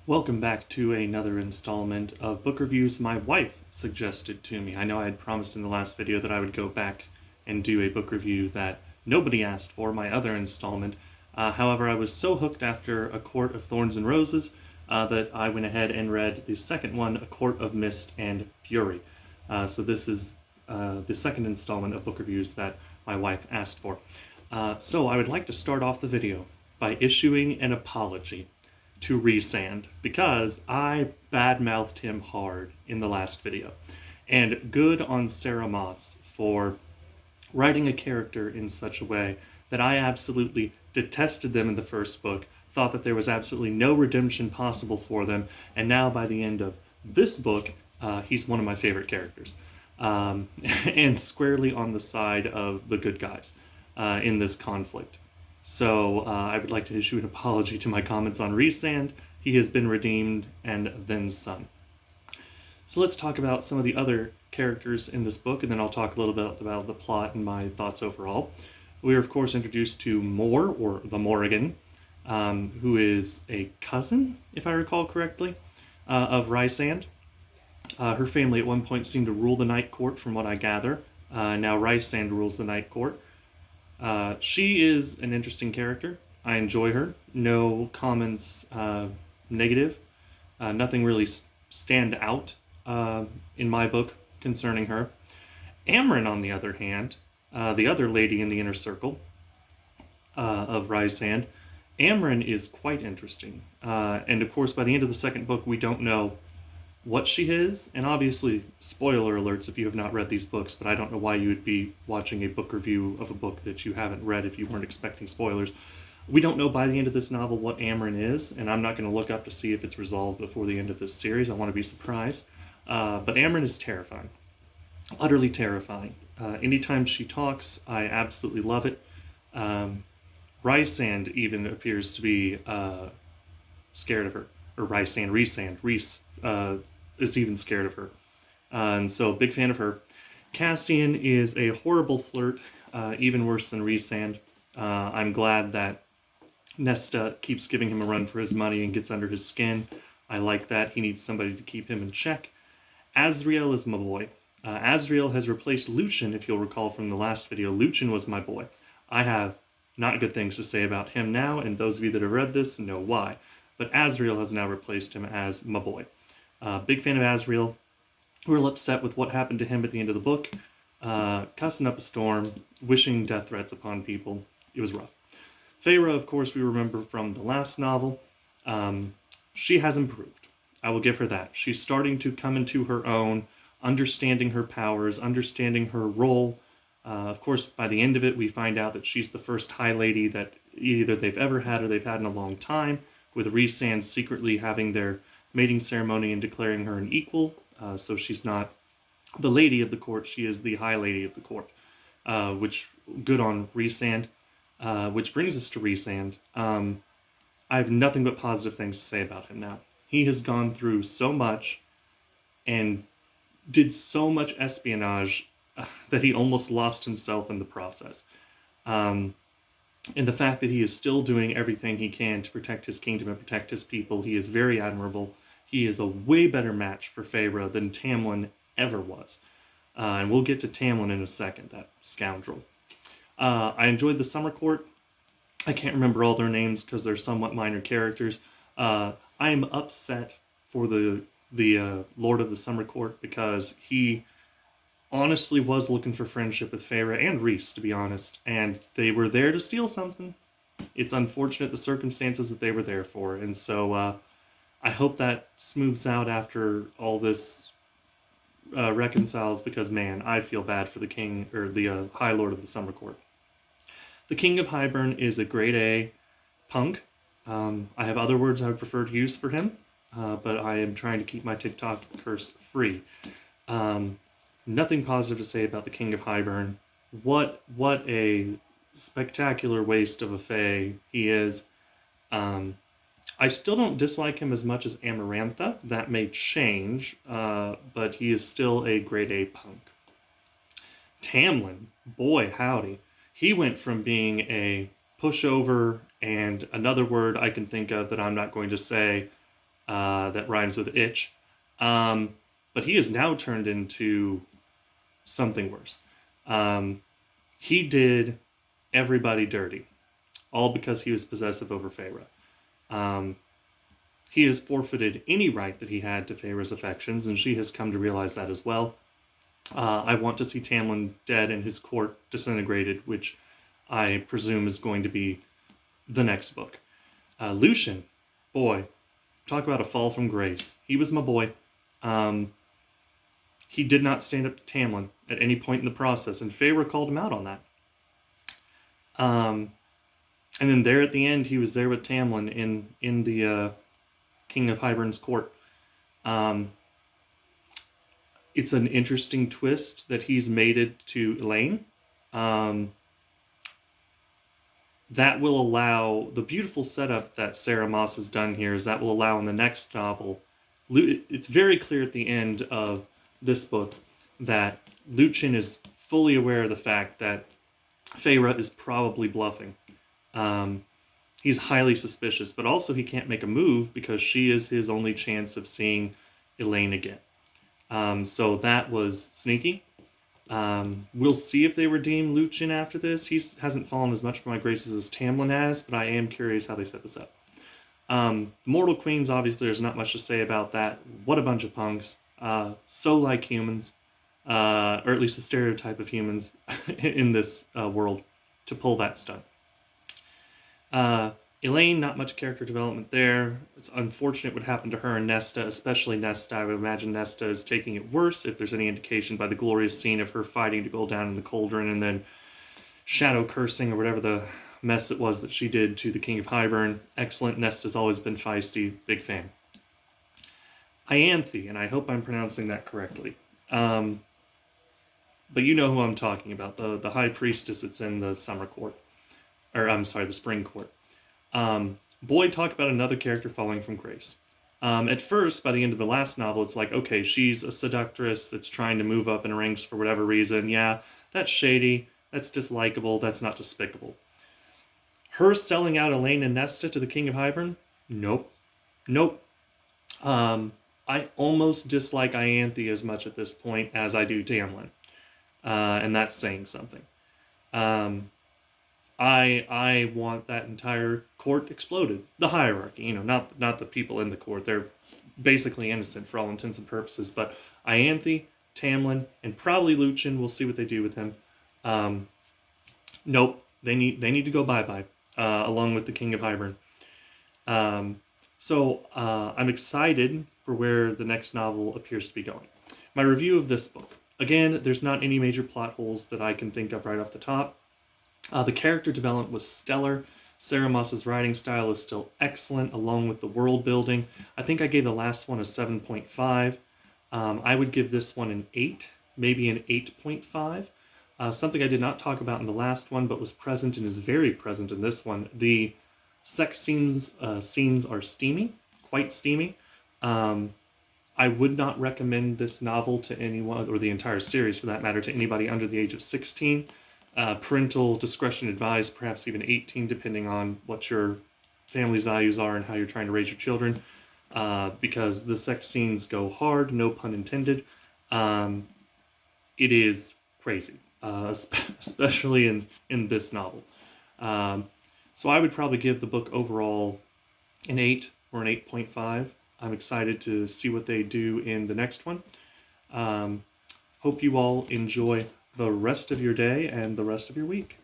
Welcome back to another installment of book reviews my wife suggested to me. I know I had promised in the last video that I would go back and do a book review that nobody asked for, my other installment. However, I was so hooked after A Court of Thorns and Roses that I went ahead and read the second one, A Court of Mist and Fury. So this is the second installment of book reviews that my wife asked for. So I would like to start off the video by issuing an apology to Resand because I badmouthed him hard in the last video. And good on Sarah Maas for writing a character in such a way that I absolutely detested them in the first book, thought that there was absolutely no redemption possible for them, and now by the end of this book, he's one of my favorite characters. And squarely on the side of the good guys in this conflict. So I would like to issue an apology to my comments on Resand. He has been redeemed and then some. So let's talk about some of the other characters in this book, and then I'll talk a little bit about the plot and my thoughts overall. We are, of course, introduced to Mor, or the Morrigan, who is a cousin, if I recall correctly, of Rysand. Her family at one point seemed to rule the Night Court, from what I gather. Now Rysand rules the Night Court. She is an interesting character. I enjoy her. No comments negative. Nothing really stand out in my book concerning her. Amren, on the other hand, the other lady in the inner circle of Rysand, Amren is quite interesting. And of course, by the end of the second book, we don't know what she is, and obviously, spoiler alerts if you have not read these books, but I don't know why you would be watching a book review of a book that you haven't read if you weren't expecting spoilers. We don't know by the end of this novel what Amren is, and I'm not going to look up to see if it's resolved before the end of this series. I want to be surprised. But Amren is terrifying. Utterly terrifying. Anytime she talks, I absolutely love it. Rysand even appears to be scared of her. Or Resand. Rhys is even scared of her. And so, big fan of her. Cassian is a horrible flirt, even worse than Resand. I'm glad that Nesta keeps giving him a run for his money and gets under his skin. I like that. He needs somebody to keep him in check. Azriel is my boy. Azriel has replaced Lucien, if you'll recall from the last video. Lucien was my boy. I have not good things to say about him now, and those of you that have read this know why. But Azriel has now replaced him as my boy. Big fan of Azriel. Real upset with what happened to him at the end of the book. Cussing up a storm, wishing death threats upon people. It was rough. Feyre, of course, we remember from the last novel. She has improved. I will give her that. She's starting to come into her own, understanding her powers, understanding her role. Of course, by the end of it, we find out that she's the first High Lady that either they've ever had or they've had in a long time, with Resand secretly having their mating ceremony and declaring her an equal. So she's not the lady of the court, she is the High Lady of the court, which, good on Resand. Which brings us to Resand. I have nothing but positive things to say about him now. He has gone through so much and did so much espionage that he almost lost himself in the process. And the fact that he is still doing everything he can to protect his kingdom and protect his people, he is very admirable. He is a way better match for Feyre than Tamlin ever was. And we'll get to Tamlin in a second, that scoundrel. I enjoyed the Summer Court. I can't remember all their names because they're somewhat minor characters. I am upset for the Lord of the Summer Court because he honestly was looking for friendship with Feyre and Rhys, to be honest, and they were there to steal something. It's unfortunate the circumstances that they were there for, and so I hope that smooths out after all this reconciles, because man, I feel bad for the king, or the High Lord of the Summer Court. The King of Hybern is a grade A punk. I have other words I would prefer to use for him, but I am trying to keep my TikTok curse free. Nothing positive to say about the King of Hybern. What a spectacular waste of a fae he is. I still don't dislike him as much as Amarantha. That may change, but he is still a grade A punk. Tamlin, boy howdy. He went from being a pushover and another word I can think of that I'm not going to say, that rhymes with itch. But he is now turned into something worse. He did everybody dirty, all because he was possessive over Feyre. He has forfeited any right that he had to Feyre's affections, and she has come to realize that as well. I want to see Tamlin dead and his court disintegrated, which I presume is going to be the next book. Lucien, boy, talk about a fall from grace. He was my boy. He did not stand up to Tamlin at any point in the process, and Feyre called him out on that. And then there at the end, he was there with Tamlin in the King of Hybern's court. It's an interesting twist that he's mated to Elaine. That will allow, the beautiful setup that Sarah Maas has done here is that will allow in the next novel, it's very clear at the end of this book that Lucien is fully aware of the fact that Feyre is probably bluffing. He's highly suspicious, but also he can't make a move because she is his only chance of seeing Elaine again. So that was sneaky. We'll see if they redeem Lucien after this. He hasn't fallen as much for my graces as Tamlin has, but I am curious how they set this up. Mortal Queens, obviously, there's not much to say about that. What a bunch of punks. So like humans, or at least a stereotype of humans in this world, to pull that stunt. Elaine, not much character development there. It's unfortunate what happened to her and Nesta, especially Nesta. I would imagine Nesta is taking it worse, if there's any indication by the glorious scene of her fighting to go down in the cauldron and then shadow cursing or whatever the mess it was that she did to the King of Hybern. Excellent. Nesta's always been feisty. Big fan. Ianthe, and I hope I'm pronouncing that correctly. But you know who I'm talking about, the high priestess that's in the summer court. Or, I'm sorry, the spring court. Boy, talk about another character falling from grace. At first, by the end of the last novel, it's like, okay, she's a seductress that's trying to move up in ranks for whatever reason. Yeah, that's shady, that's dislikable, that's not despicable. Her selling out Elaine and Nesta to the King of Hybern? Nope. I almost dislike Ianthe as much at this point as I do Tamlin. And that's saying something. I want that entire court exploded. The hierarchy, not the people in the court. They're basically innocent for all intents and purposes. But Ianthe, Tamlin, and probably Lucien, we'll see what they do with him. Nope, they need to go bye-bye, along with the King of Hybern. So I'm excited for where the next novel appears to be going. My review of this book. Again, there's not any major plot holes that I can think of right off the top. The character development was stellar. Sarah Maas's writing style is still excellent, along with the world building. I think I gave the last one a 7.5. I would give this one an 8, maybe an 8.5. Something I did not talk about in the last one, but was present and is very present in this one. The sex scenes are steamy, quite steamy. I would not recommend this novel to anyone, or the entire series for that matter, to anybody under the age of 16. Parental discretion advised, perhaps even 18, depending on what your family's values are and how you're trying to raise your children, because the sex scenes go hard, no pun intended. It is crazy, especially in this novel. So I would probably give the book overall an 8 or an 8.5. I'm excited to see what they do in the next one. Hope you all enjoy the rest of your day and the rest of your week.